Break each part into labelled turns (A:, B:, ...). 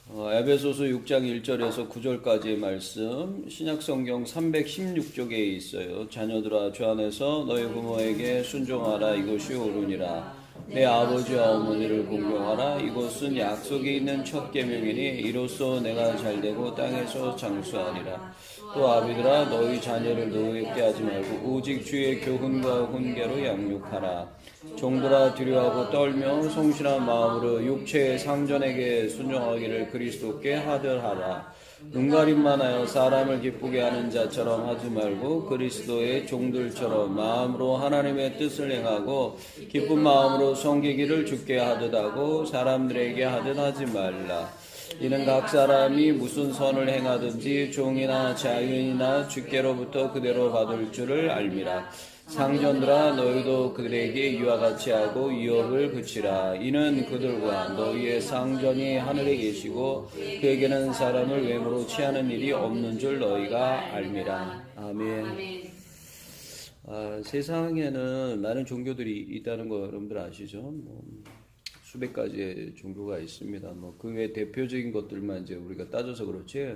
A: 에베소서 6장 1절에서 9절까지의 말씀, 신약성경 316쪽에 있어요. 자녀들아 주 안에서 너희 부모에게 순종하라. 이것이 옳으니라. 내 아버지와 어머니를 공경하라. 이것은 약속이 있는 첫 계명이니 이로써 내가 잘되고 땅에서 장수하리라. 또 아비들아 너희 자녀를 노엽게 하지 말고 오직 주의 교훈과 훈계로 양육하라. 종들아 두려워하고 떨며 성실한 마음으로 육체의 상전에게 순종하기를 그리스도께 하듯하라. 눈가림만 하여 사람을 기쁘게 하는 자처럼 하지 말고 그리스도의 종들처럼 마음으로 하나님의 뜻을 행하고 기쁜 마음으로 섬기기를 주께 하듯 하고 사람들에게 하듯 하지 말라. 이는 각 사람이 무슨 선을 행하든지 종이나 자유인이나 주께로부터 그대로 받을 줄을 알미라. 상전들아 너희도 그들에게 이와 같이 하고 유업을 그치라. 이는 그들과 너희의 상전이 하늘에 계시고 그에게는 사람을 외모로 취하는 일이 없는 줄 너희가 알미라. 아멘. 세상에는 많은 종교들이 있다는 거 여러분들 아시죠? 수백 가지의 종교가 있습니다. 그 외 대표적인 것들만 이제 우리가 따져서 그렇지,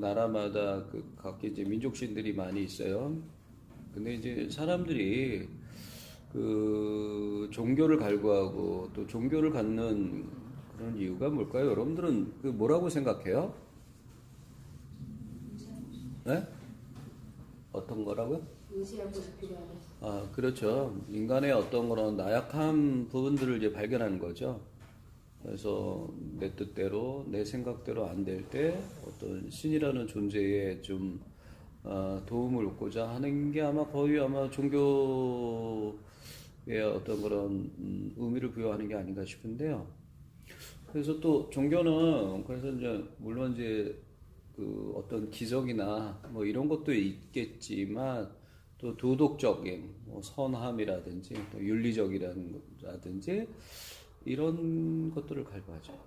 A: 나라마다 각기 이제 민족신들이 많이 있어요. 근데 이제 사람들이 종교를 갈구하고 또 종교를 갖는 그런 이유가 뭘까요? 여러분들은 뭐라고 생각해요? 네? 어떤 거라고요?
B: 의지하고 싶기도
A: 그렇죠. 인간의 어떤 그런 나약한 부분들을 이제 발견하는 거죠. 그래서 내 뜻대로, 내 생각대로 안 될 때 어떤 신이라는 존재에 좀 도움을 얻고자 하는 게 거의 종교의 어떤 그런 의미를 부여하는 게 아닌가 싶은데요. 그래서 또 종교는 그래서 이제 물론 이제 어떤 기적이나 이런 것도 있겠지만 또 도덕적인 선함이라든지 또 윤리적이라든지 이런 것들을 갈구하죠.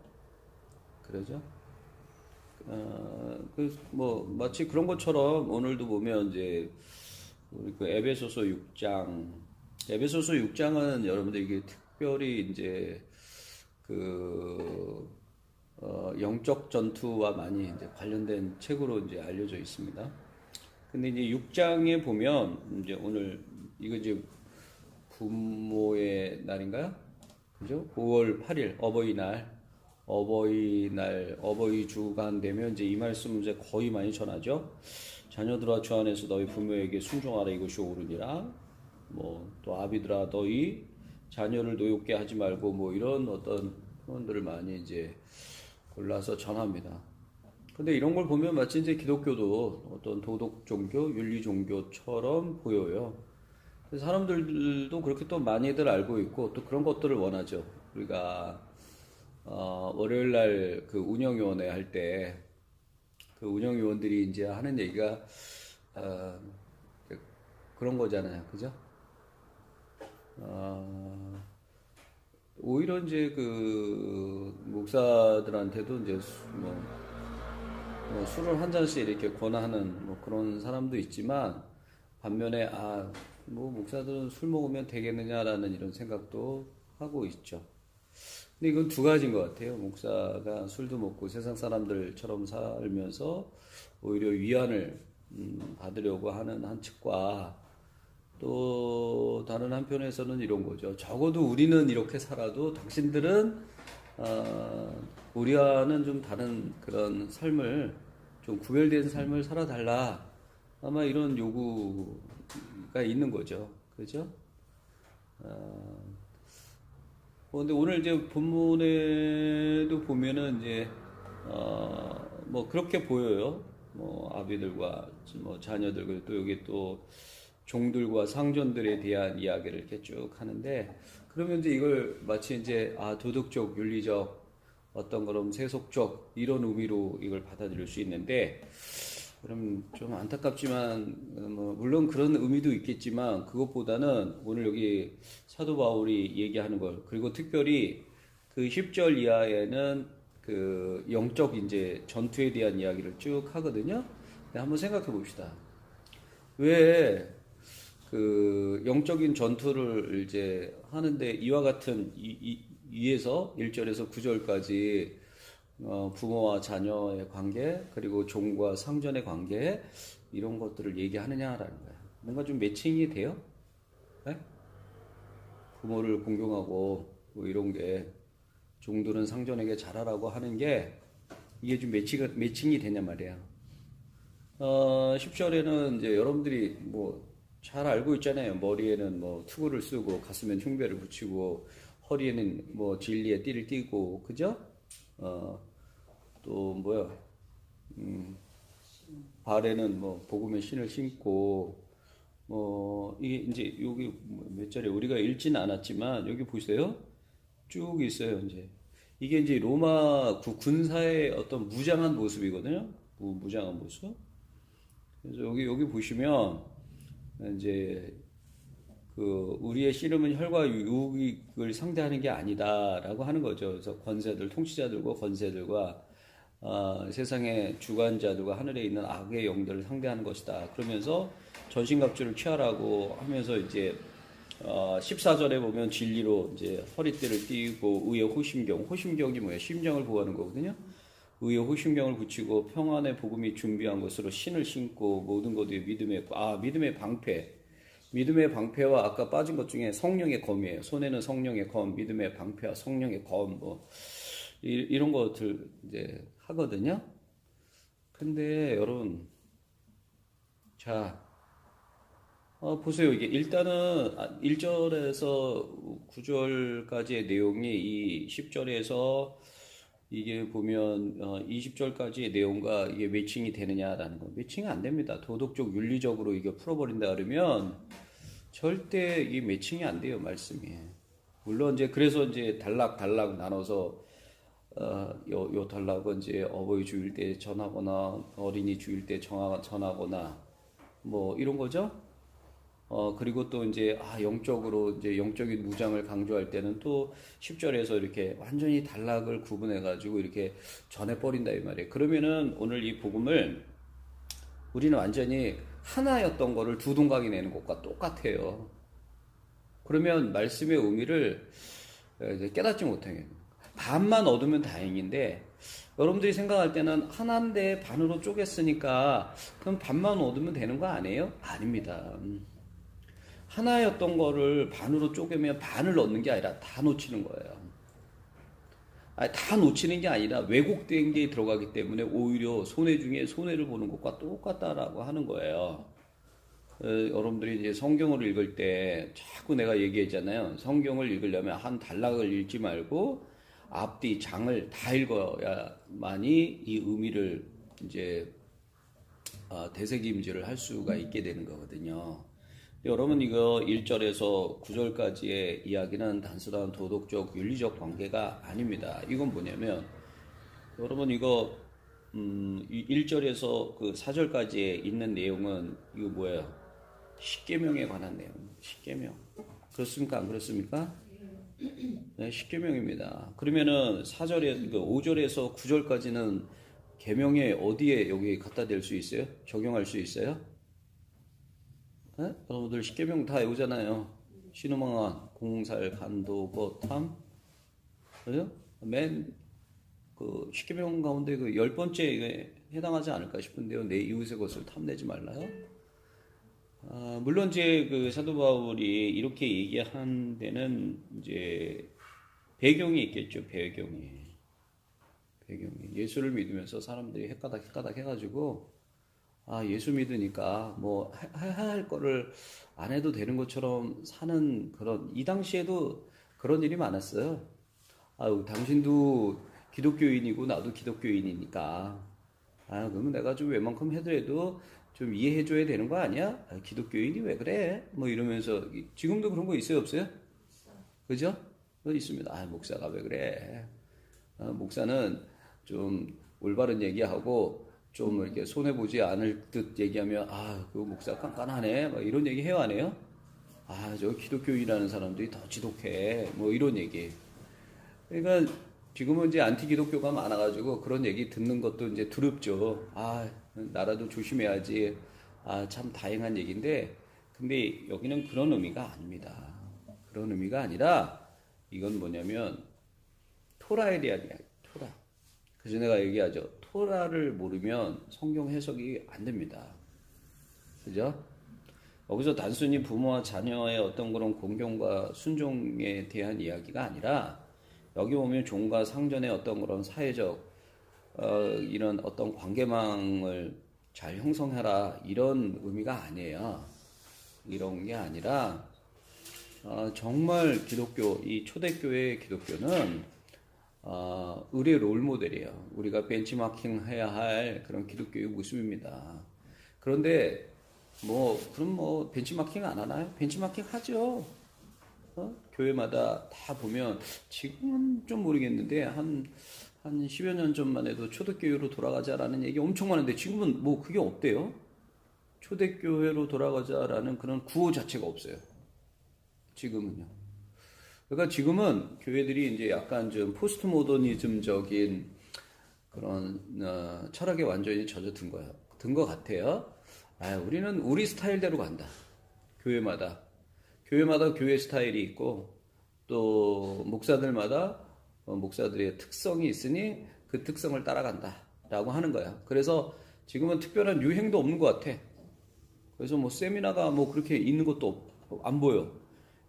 A: 그러죠? 마치 그런 것처럼 오늘도 보면 이제 우리 에베소서 6장은 여러분들 이게 특별히 이제 영적 전투와 많이 이제 관련된 책으로 이제 알려져 있습니다. 근데 이제 6장에 보면 이제 오늘 이거 이제 부모의 날인가요? 그죠? 5월 8일 어버이 주가 되면 이제 이 말씀 이제 거의 많이 전하죠. 자녀들아 주 안에서 너희 부모에게 순종하라. 이것이 옳으니라. 또 아비들아 너희 자녀를 노엽게 하지 말고 이런 어떤 표현들을 많이 이제 골라서 전합니다. 근데 이런 걸 보면 마치 이제 기독교도 어떤 도덕 종교, 윤리 종교처럼 보여요. 그래서 사람들도 그렇게 또 많이들 알고 있고 또 그런 것들을 원하죠. 우리가 월요일 날 운영위원회 할 때 운영위원들이 이제 하는 얘기가 그런 거잖아요, 그죠? 오히려 이제 목사들한테도 이제 술을 한 잔씩 이렇게 권하는 그런 사람도 있지만 반면에 목사들은 술 먹으면 되겠느냐라는 이런 생각도 하고 있죠. 근데 이건 두 가지인 것 같아요. 목사가 술도 먹고 세상 사람들처럼 살면서 오히려 위안을 받으려고 하는 한 측과 또 다른 한편에서는 이런 거죠. 적어도 우리는 이렇게 살아도 당신들은 우리와는 좀 다른 그런 삶을, 좀 구별된 삶을 살아달라. 아마 이런 요구가 있는 거죠. 그죠? 근데 오늘 이제 본문에도 보면은 이제, 그렇게 보여요. 아비들과 자녀들, 그리고 또 여기 또 종들과 상전들에 대한 이야기를 이렇게 쭉 하는데, 그러면 이제 이걸 마치 이제, 도덕적, 윤리적, 어떤 그런 세속적, 이런 의미로 이걸 받아들일 수 있는데, 그럼 좀 안타깝지만, 물론 그런 의미도 있겠지만, 그것보다는 오늘 여기 사도 바울이 얘기하는 것, 그리고 특별히 10절 이하에는 영적 이제 전투에 대한 이야기를 쭉 하거든요. 한번 생각해 봅시다. 왜 영적인 전투를 이제 하는데 이와 같은 2에서 1절에서 9절까지 부모와 자녀의 관계, 그리고 종과 상전의 관계, 이런 것들을 얘기하느냐라는 거야. 뭔가 좀 매칭이 돼요? 네? 부모를 공경하고 뭐 이런 게 종들은 상전에게 잘하라고 하는 게 이게 좀 매칭이 되냐 말이야. 10절에는 이제 여러분들이 뭐 잘 알고 있잖아요. 머리에는 뭐 투구를 쓰고 가슴엔 흉배를 붙이고 허리에는 뭐 진리의 띠를 띠고, 그죠? 또 뭐야? 발에는 뭐 복음의 신을 신고, 뭐 이게 이제 여기 몇 절에 우리가 읽지는 않았지만 여기 보세요. 쭉 있어요. 이제 이게 이제 로마 군사의 어떤 무장한 모습이거든요. 무장한 모습. 그래서 여기 보시면 이제 그 우리의 씨름은 혈과 육을 상대하는 게 아니다라고 하는 거죠. 그래서 권세들, 통치자들과 권세들과 세상의 주관자들과 하늘에 있는 악의 영들을 상대하는 것이다. 그러면서 전신갑주를 취하라고 하면서 이제 14절에 보면 진리로 이제 허리띠를 띠고 의의 호심경이 뭐예요? 심정을 보호하는 거거든요. 의의 호심경을 붙이고 평안의 복음이 준비한 것으로 신을 신고 모든 것 위에 믿음의 방패. 믿음의 방패와 아까 빠진 것 중에 성령의 검이에요. 손에는 성령의 검, 믿음의 방패와 성령의 검, 뭐 이런 것들 이제 하거든요. 근데 여러분, 자, 보세요. 이게 일단은 1절에서 9절까지의 내용이 이 10절에서 이게 보면 20절까지의 내용과 이게 매칭이 되느냐라는 거. 매칭이 안 됩니다. 도덕적 윤리적으로 이게 풀어버린다 그러면 절대 이 매칭이 안 돼요, 말씀이. 물론 이제 그래서 이제 단락 나눠서 요 단락은 이제 어버이 주일 때 전하거나 어린이 주일 때 전하거나 뭐 이런 거죠. 그리고 또 이제 영적으로 이제 영적인 무장을 강조할 때는 또 10절에서 이렇게 완전히 단락을 구분해 가지고 이렇게 전해 버린다 이 말이에요. 그러면은 오늘 이 복음을 우리는 완전히 하나였던 거를 두 동강이 내는 것과 똑같아요. 그러면 말씀의 의미를 깨닫지 못하게. 반만 얻으면 다행인데 여러분들이 생각할 때는 하나인데 반으로 쪼갰으니까 그럼 반만 얻으면 되는 거 아니에요? 아닙니다. 하나였던 거를 반으로 쪼개면 반을 얻는 게 아니라 다 놓치는 거예요. 다 놓치는 게 아니라 왜곡된 게 들어가기 때문에 오히려 손해 중에 손해를 보는 것과 똑같다라고 하는 거예요. 여러분들이 이제 성경을 읽을 때 자꾸 내가 얘기했잖아요. 성경을 읽으려면 한 단락을 읽지 말고 앞뒤 장을 다 읽어야만이 이 의미를 이제 되새김질을 할 수가 있게 되는 거거든요. 여러분 이거 1절에서 9절까지의 이야기는 단순한 도덕적 윤리적 관계가 아닙니다. 이건 뭐냐면 여러분 이거 1절에서 그 4절까지에 있는 내용은 이거 뭐예요? 십계명에 관한 내용. 십계명. 그렇습니까? 안 그렇습니까? 네, 십계명입니다. 그러면은 4절에 5절에서 9절까지는 계명에 어디에 여기 갖다 댈 수 있어요? 적용할 수 있어요? 네? 여러분들 십계명 다 외우잖아요. 신우망한, 공살, 간도, 거탐, 그죠? 그 십계명 가운데 그 10번째에 해당하지 않을까 싶은데요. 내 이웃의 것을 탐내지 말라요. 물론 이제 그 사도 바울이 이렇게 얘기한 데는 이제 배경이 있겠죠. 배경이 예수를 믿으면서 사람들이 헷가닥 해가지고 예수 믿으니까 뭐 해야 할 거를 안 해도 되는 것처럼 사는 그런, 이 당시에도 그런 일이 많았어요. 당신도 기독교인이고 나도 기독교인이니까 그러면 내가 좀 웬만큼 해더라도 좀 이해해줘야 되는 거 아니야? 기독교인이 왜 그래? 뭐 이러면서. 지금도 그런 거 있어요, 없어요? 그죠? 있습니다. 목사가 왜 그래? 목사는 좀 올바른 얘기하고 좀 이렇게 손해보지 않을 듯 얘기하면 그 목사 깐깐하네 막 이런 얘기 해요, 안 해요? 저 기독교인이라는 사람들이 더 지독해 뭐 이런 얘기. 그러니까 지금은 이제 안티 기독교가 많아가지고 그런 얘기 듣는 것도 이제 두렵죠. 나라도 조심해야지. 참 다행한 얘기인데, 근데 여기는 그런 의미가 아닙니다. 그런 의미가 아니라 이건 뭐냐면 토라에 대한 이야기. 토라. 그래서 내가 얘기하죠. 토라를 모르면 성경 해석이 안 됩니다. 그죠? 여기서 단순히 부모와 자녀의 어떤 그런 공경과 순종에 대한 이야기가 아니라 여기 보면 종과 상전의 어떤 그런 사회적 이런 어떤 관계망을 잘 형성해라 이런 의미가 아니에요. 이런 게 아니라 정말 기독교, 이 초대교회의 기독교는 의례 롤모델이에요. 우리가 벤치마킹 해야 할 그런 기독교의 모습입니다. 그런데 그럼 벤치마킹 안 하나요? 벤치마킹 하죠. 교회마다 다 보면 지금은 좀 모르겠는데 한 10여 년 전만 해도 초대교회로 돌아가자라는 얘기 엄청 많은데 지금은 그게 없대요. 초대교회로 돌아가자라는 그런 구호 자체가 없어요. 지금은요. 그러니까 지금은 교회들이 이제 약간 좀 포스트 모더니즘적인 그런 철학에 완전히 젖어든 것 같아요. 우리는 우리 스타일대로 간다. 교회마다 교회 스타일이 있고 또 목사들마다 목사들의 특성이 있으니 그 특성을 따라간다라고 하는 거야. 그래서 지금은 특별한 유행도 없는 것 같아. 그래서 세미나가 그렇게 있는 것도 안 보여.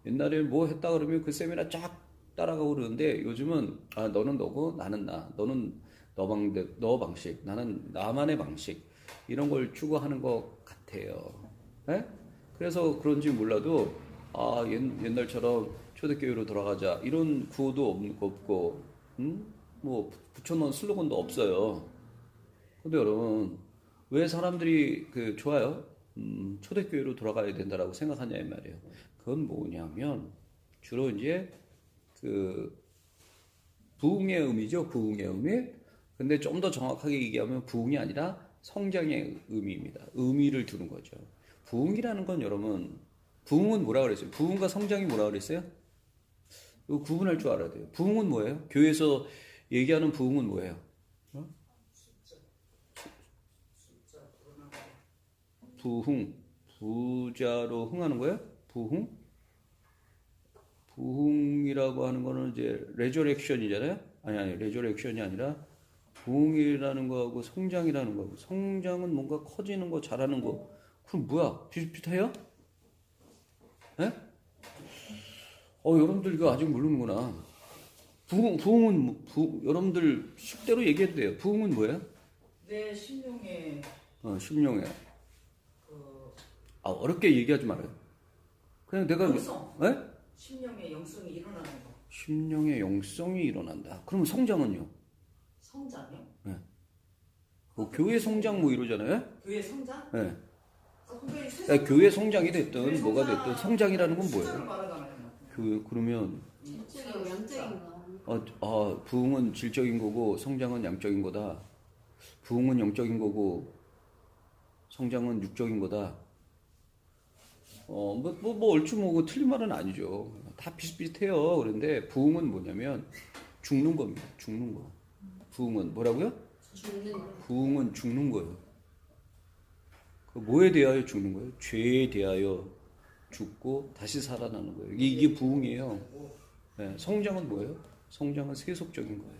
A: 옛날에 했다 그러면 그 세미나 쫙 따라가고 그러는데 요즘은 너는 너고 나는 나. 너는 너 방식, 나는 나만의 방식. 이런 걸 추구하는 것 같아요. 네? 그래서 그런지 몰라도 옛날처럼 초대교회로 돌아가자 이런 구호도 없고 붙여놓은 슬로건도 없어요. 근데 여러분 왜 사람들이 좋아요? 초대교회로 돌아가야 된다라고 생각하냐 이 말이에요. 그건 뭐냐면 주로 이제 부흥의 의미죠. 부흥의 의미. 근데 좀 더 정확하게 얘기하면 부흥이 아니라 성장의 의미입니다. 의미를 두는 거죠. 부흥이라는 건 여러분, 부흥은 뭐라 그랬어요? 부흥과 성장이 뭐라 그랬어요? 이거 구분할 줄 알아야 돼요. 부흥은 뭐예요? 교회에서 얘기하는 부흥은 뭐예요? 부흥, 부자로 흥하는 거예요? 부흥이라고 하는 거는 이제 레저렉션이잖아요? 아니, 레저렉션이 아니라 부흥이라는 거하고 성장이라는 거하고, 성장은 뭔가 커지는 거, 잘하는 거. 그럼 뭐야? 비슷비슷해요? 예? 여러분들 이거 아직 모르는구나. 부흥은 여러분들 쉽대로 얘기해도 돼요. 부흥은 뭐예요?
C: 내 심령에
A: 심령에. 어렵게 얘기하지 말아요. 그냥 내가
C: 영성.
A: 예?
C: 심령의 영성이 일어나는 거.
A: 심령의 영성이 일어난다. 그럼 성장은요?
C: 성장이요?
A: 네. 교회 성장 이러잖아요.
C: 교회 성장?
A: 네.
C: 근데
A: 교회 성장이 됐든 뭐가 됐든 성장이라는 건
C: 숫자를
A: 뭐예요?
C: 말하잖아요.
A: 그러면
B: 질적이고 양적인가?
A: 부흥은 질적인 거고 성장은 양적인 거다. 부흥은 영적인 거고 성장은 육적인 거다. 얼추 틀린 말은 아니죠. 다 비슷비슷해요. 그런데 부흥은 뭐냐면 죽는 겁니다. 죽는 거. 부흥은 뭐라고요?
B: 죽는 거.
A: 부흥은 죽는 거예요. 뭐에 대하여 죽는 거예요? 죄에 대하여 죽고 다시 살아나는 거예요. 이게 부흥이에요. 네, 성장은 뭐예요? 성장은 세속적인 거예요.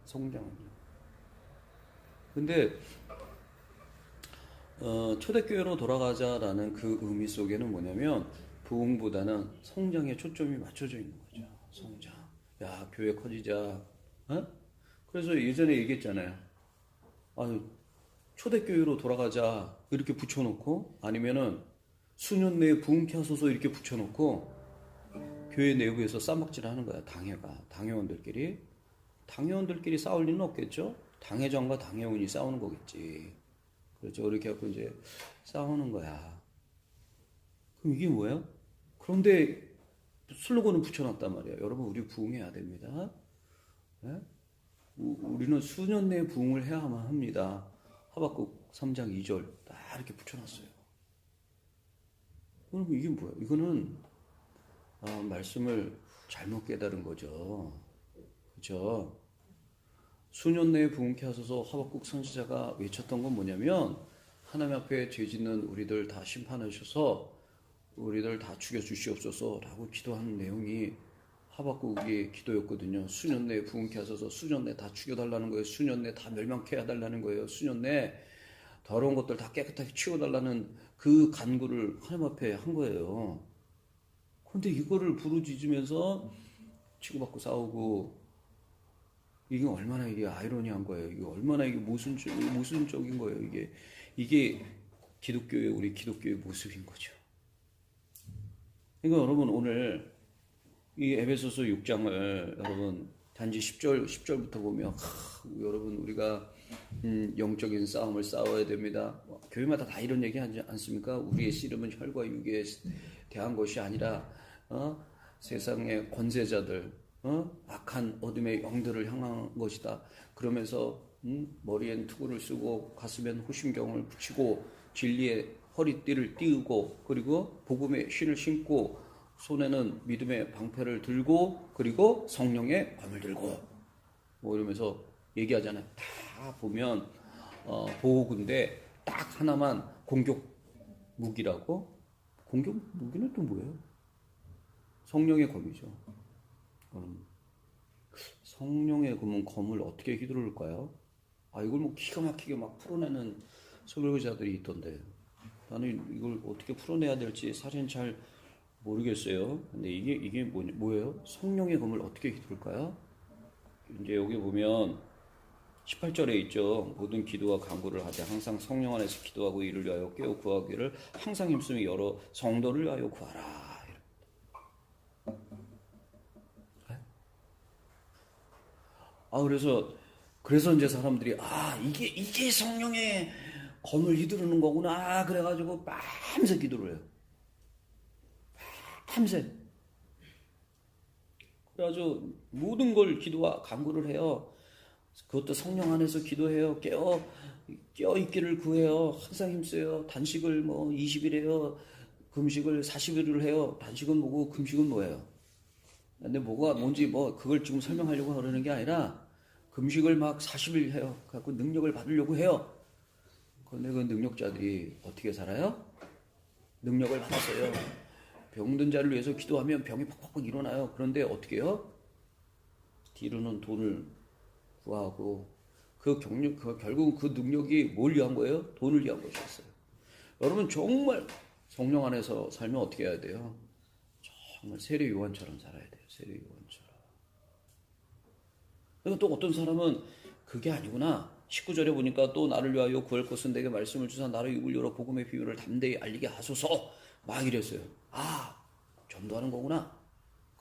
A: 성장은. 근데 초대교회로 돌아가자라는 그 의미 속에는 뭐냐면 부흥보다는 성장에 초점이 맞춰져 있는 거죠. 성장. 야, 교회 커지자. 그래서 예전에 얘기했잖아요. 초대교회로 돌아가자 이렇게 붙여놓고 아니면은 수년 내에 부흥케 하소서 이렇게 붙여놓고 교회 내부에서 싸먹질 하는 거야. 당회원들끼리 싸울 리는 없겠죠. 당회장과 당회원이 싸우는 거겠지. 그렇죠. 그렇게 해갖고 이제 싸우는 거야. 그럼 이게 뭐예요? 그런데 슬로건을 붙여놨단 말이에요. 여러분 우리 부흥해야 됩니다. 네? 우리는 수년 내에 부흥을 해야만 합니다. 하박국 3장 2절 딱 이렇게 붙여놨어요. 그럼 이게 뭐예요? 이거는 말씀을 잘못 깨달은 거죠. 그렇죠? 수년 내에 부흥케 하소서 하박국 선지자가 외쳤던 건 뭐냐면 하나님 앞에 죄 짓는 우리들 다 심판하셔서 우리들 다 죽여 주시옵소서 라고 기도하는 내용이 하박국의 기도였거든요. 수년 내에 부흥케 하소서. 수년 내에 다 죽여달라는 거예요. 수년 내에 다 멸망케 해달라는 거예요. 수년 내에 더러운 것들 다 깨끗하게 치워달라는 그 간구를 하나님 앞에 한 거예요. 근데 이거를 부르짖으면서 치고받고 싸우고, 이게 얼마나 이게 아이러니한 거예요. 이게 얼마나 이게 모순적인 거예요. 이게 기독교의, 우리 기독교의 모습인 거죠. 그러니까 여러분, 오늘 이 에베소서 6장을 여러분 단지 10절부터 보면 여러분 우리가 영적인 싸움을 싸워야 됩니다. 교회마다 다 이런 얘기 하지 않습니까? 우리의 씨름은 혈과 육에 대한 것이 아니라 세상의 권세자들, 악한 어둠의 영들을 향한 것이다. 그러면서 머리엔 투구를 쓰고 가슴엔 호심경을 붙이고 진리의 허리띠를 띄우고 그리고 복음의 신을 신고 손에는 믿음의 방패를 들고 그리고 성령의 검을 들고 뭐 이러면서 얘기하잖아요. 다 보면 보호군데 딱 하나만 공격 무기라고. 공격 무기는 또 뭐예요? 성령의 검이죠. 성령의 검을 어떻게 휘두를까요? 이걸 뭐 기가 막히게 막 풀어내는 설교자들이 있던데 나는 이걸 어떻게 풀어내야 될지 사실은 잘 모르겠어요. 근데 이게 뭐예요? 성령의 검을 어떻게 휘두를까요? 이제 여기 보면 18절에 있죠. 모든 기도와 간구를 하되 항상 성령 안에서 기도하고 이를 위하여 깨어 구하기를 항상 힘쓰며 여러 성도를 위하여 구하라. 그래서 이제 사람들이 이게 성령의 검을 휘두르는 거구나. 그래가지고 밤새 기도를 해요. 밤새. 그래가지고 모든 걸 기도와 간구를 해요. 그것도 성령 안에서 기도해요. 깨어 있기를 구해요. 항상 힘써요. 단식을 20일 해요. 금식을 40일을 해요. 단식은 뭐고 금식은 뭐예요? 근데 뭐가 뭔지 그걸 지금 설명하려고 그러는 게 아니라 금식을 막 40일 해요. 갖고 능력을 받으려고 해요. 그런데 그 능력자들이 어떻게 살아요? 능력을 받았어요. 병든 자를 위해서 기도하면 병이 팍팍 일어나요. 그런데 어떻게 해요? 뒤로는 돈을 구하고 결국 그 능력이 뭘 위한 거예요? 돈을 위한 것이었어요. 여러분 정말 성령 안에서 살면 어떻게 해야 돼요? 정말 세례 요한처럼 살아야 돼요. 세례 요한처럼. 그리고 또 어떤 사람은 그게 아니구나. 19절에 보니까 또 나를 위하여 구할 것은 내게 말씀을 주사 나를 입을 열어 복음의 비밀을 담대히 알리게 하소서 막 이랬어요. 전도하는 거구나.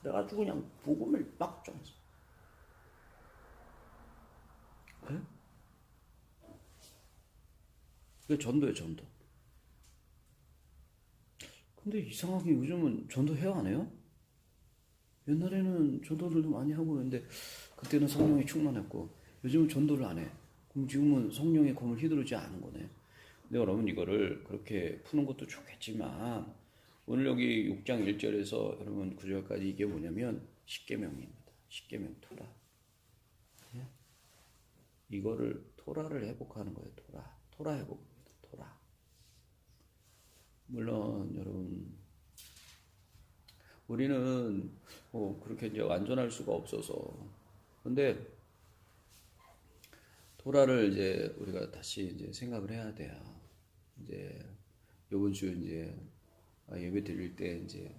A: 그래가지고 그냥 복음을 막 전했어. 네? 그게 전도예요, 전도. 근데 이상하게 요즘은 전도해요, 안 해요? 옛날에는 전도를 많이 하고 그랬는데 그때는 성령이 충만했고 요즘은 전도를 안 해. 그럼 지금은 성령의 검을 휘두르지 않은 거네. 근데 여러분 이거를 그렇게 푸는 것도 좋겠지만 오늘 여기 6장 1절에서 여러분 9절까지 이게 뭐냐면 십계명입니다. 십계명 토라. 이거를 토라를 회복하는 거예요. 토라 회복입니다. 토라. 물론 여러분 우리는 그렇게 이제 완전할 수가 없어서 근데 토라를 이제 우리가 다시 이제 생각을 해야 돼요. 이제 요번 주 이제 예배 드릴 때 이제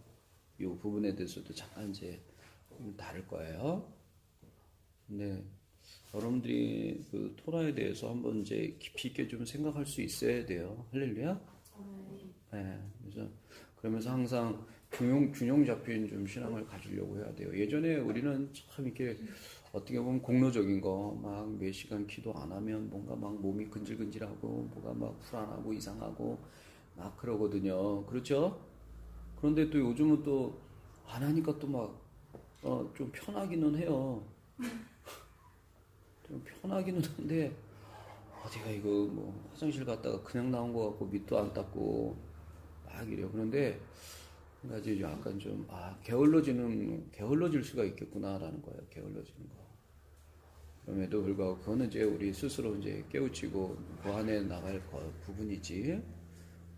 A: 이 부분에 대해서도 잠깐 이제 다룰 거예요. 근데 여러분들이 그 토라에 대해서 한번 이제 깊이 있게 좀 생각할 수 있어야 돼요. 할렐루야. 네. 그래서 그러면서 항상 균형 잡힌 좀 신앙을 가지려고 해야 돼요. 예전에 우리는 참 이렇게 어떻게 보면 공로적인 거 막 몇 시간 기도 안 하면 뭔가 막 몸이 근질근질하고 뭐가 막 불안하고 이상하고 막 그러거든요. 그렇죠? 그런데 또 요즘은 또 안 하니까 또 막 좀 편하기는 해요. 좀 편하기는 한데 어디가 이거 뭐 화장실 갔다가 그냥 나온 거 같고 밑도 안 닦고 막 이래요. 그런데 가지 약간 좀 게을러질 수가 있겠구나라는 거예요. 게을러지는 거. 그럼에도 불구하고 그거는 이제 우리 스스로 이제 깨우치고 보완해 나갈 부분이지.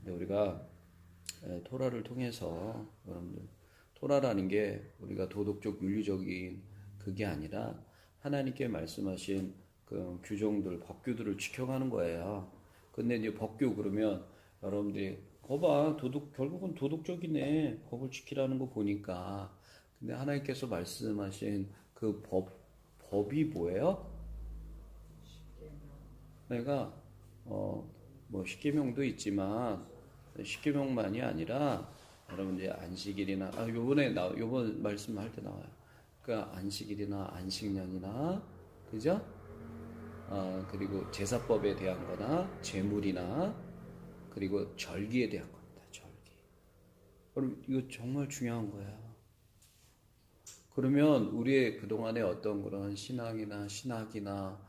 A: 근데 우리가 토라를 통해서 여러분들 토라라는 게 우리가 도덕적 윤리적인 그게 아니라 하나님께 말씀하신 그 규정들, 법규들을 지켜가는 거예요. 근데 이제 법규 그러면 여러분들이 거봐 결국은 도덕적이네. 법을 지키라는 거 보니까. 근데 하나님께서 말씀하신 그 법이 뭐예요? 내가 뭐 십계명도 있지만 십계명만이 아니라 여러분 이제 안식일이나 요번 말씀할 때 나와요. 그러니까 안식일이나 안식년이나 그죠? 그리고 제사법에 대한 거나 제물이나 그리고 절기에 대한 겁니다. 절기. 그럼 이거 정말 중요한 거야. 그러면 우리의 그동안의 어떤 그런 신학이나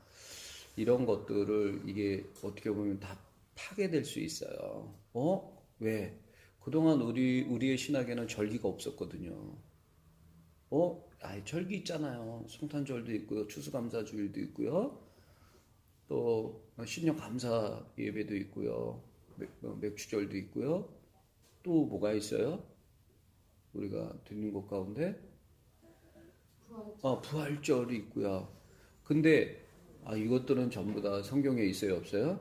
A: 이런 것들을 이게 어떻게 보면 다 파괴될 수 있어요. 왜? 그동안 우리의 신학에는 절기가 없었거든요. 절기 있잖아요. 성탄절도 있고요. 추수감사주일도 있고요. 또 신년 감사 예배도 있고요. 맥주절도 있고요. 또 뭐가 있어요? 우리가 듣는 것 가운데 부활절이 있고요. 근데 이것들은 전부 다 성경에 있어요, 없어요?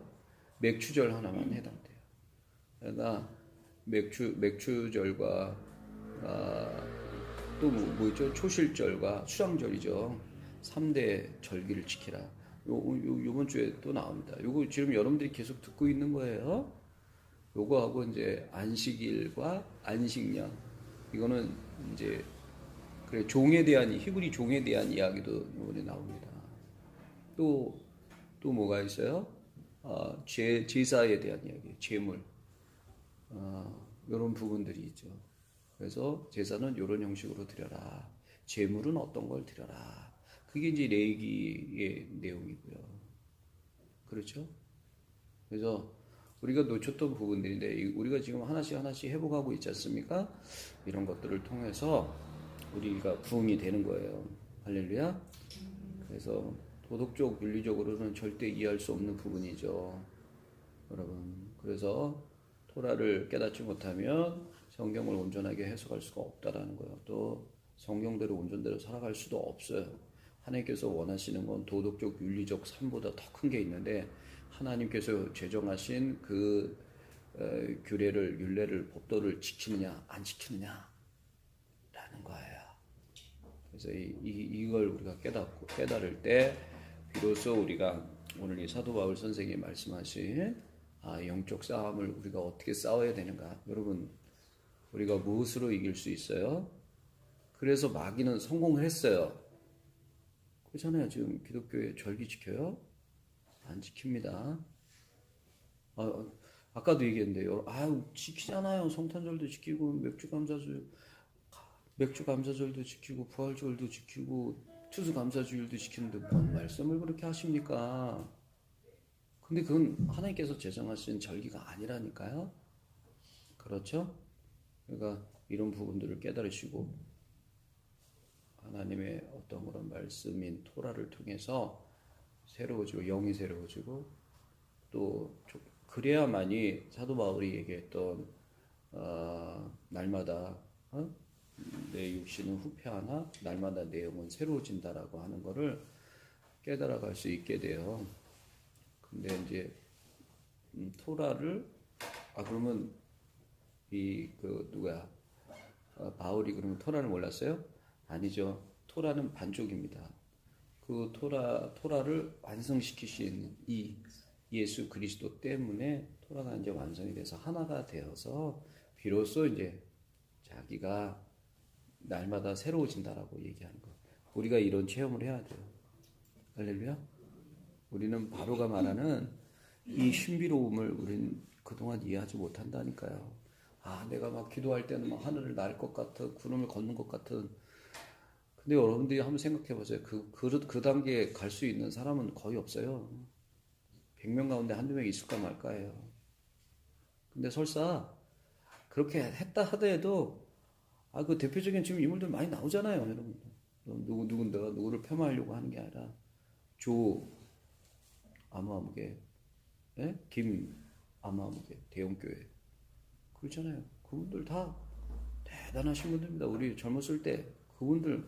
A: 맥주절 하나만 해당돼요. 그러니까 맥주절과 또 뭐 있죠? 초실절과 수장절이죠. 3대 절기를 지키라. 요번 주에 또 나옵니다. 요거 지금 여러분들이 계속 듣고 있는 거예요. 요거하고 이제 안식일과 안식년. 이거는 이제 그래 종에 대한 히브리 종에 대한 이야기도 이번에 나옵니다. 또 뭐가 있어요? 제사에 대한 이야기, 제물. 이런 부분들이 있죠. 그래서 제사는 이런 형식으로 드려라. 제물은 어떤 걸 드려라. 그게 이제 레위기의 내용이고요. 그렇죠? 그래서 우리가 놓쳤던 부분들인데 우리가 지금 하나씩 회복하고 있지 않습니까? 이런 것들을 통해서 우리가 부흥이 되는 거예요. 할렐루야. 그래서 도덕적, 윤리적으로는 절대 이해할 수 없는 부분이죠. 여러분. 그래서 토라를 깨닫지 못하면 성경을 온전하게 해석할 수가 없다라는 거예요. 또 성경대로 온전대로 살아갈 수도 없어요. 하나님께서 원하시는 건 도덕적, 윤리적 삶보다 더 큰 게 있는데 하나님께서 제정하신 그 규례를, 율례를, 법도를 지키느냐 안 지키느냐 라는 거예요. 그래서 이걸 우리가 깨달을 때 비로소 우리가 오늘 이 사도 바울 선생님이 말씀하신 영적 싸움을 우리가 어떻게 싸워야 되는가. 여러분 우리가 무엇으로 이길 수 있어요? 그래서 마귀는 성공을 했어요. 그렇잖아요. 지금 기독교에 절기 지켜요? 안 지킵니다. 아까도 얘기했는데요. 지키잖아요. 성탄절도 지키고 맥주감사절도 지키고 부활절도 지키고 추수감사주일도 지키는데 뭔 말씀을 그렇게 하십니까? 근데 그건 하나님께서 제정하신 절기가 아니라니까요. 그렇죠? 그러니까 이런 부분들을 깨달으시고 하나님의 어떤 그런 말씀인 토라를 통해서 새로워지고 영이 새로워지고 또 그래야만이 사도 바울이 얘기했던 날마다 내 육신은 후패하나 날마다 내 영은 새로워진다라고 하는 거를 깨달아갈 수 있게 돼요. 근데 이제 토라를 그러면 누구야? 바울이 그러면 토라를 몰랐어요? 아니죠. 토라는 반쪽입니다. 그 토라를 완성시키신 이 예수 그리스도 때문에 토라가 이제 완성이 돼서 하나가 되어서 비로소 이제 자기가 날마다 새로워진다라고 얘기하는 거. 우리가 이런 체험을 해야 돼요. 할렐루야. 우리는 바로가 말하는 이 신비로움을 우리는 그동안 이해하지 못한다니까요. 내가 막 기도할 때는 막 하늘을 날 것 같은 구름을 걷는 것 같은. 근데 여러분들이 한번 생각해 보세요. 그 단계에 갈 수 있는 사람은 거의 없어요. 100명 가운데 한두 명 있을까 말까예요. 근데 설사 그렇게 했다 하더라도 그 대표적인 지금 인물들 많이 나오잖아요, 여러분. 누군가 누구를 폄하하려고 하는 게 아니라 아무아무개, 김 아무아무개 대형교회 그렇잖아요. 그분들 다 대단하신 분들입니다. 우리 젊었을 때 그분들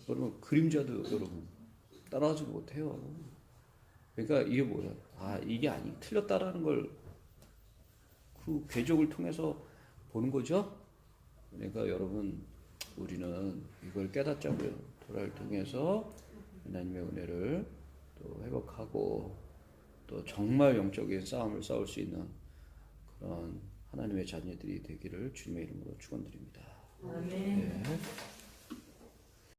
A: 여러분 그림자도 여러분 따라하지 못해요. 그러니까 이게 뭐야? 아 이게 아니 틀렸다라는 걸 그 궤적을 통해서 보는 거죠. 그러니까 여러분 우리는 이걸 깨닫자고요. 토라를 통해서 하나님의 은혜를 또 회복하고 또 정말 영적인 싸움을 싸울 수 있는 그런 하나님의 자녀들이 되기를 주님의 이름으로 축원드립니다.
C: 아멘.
A: 네.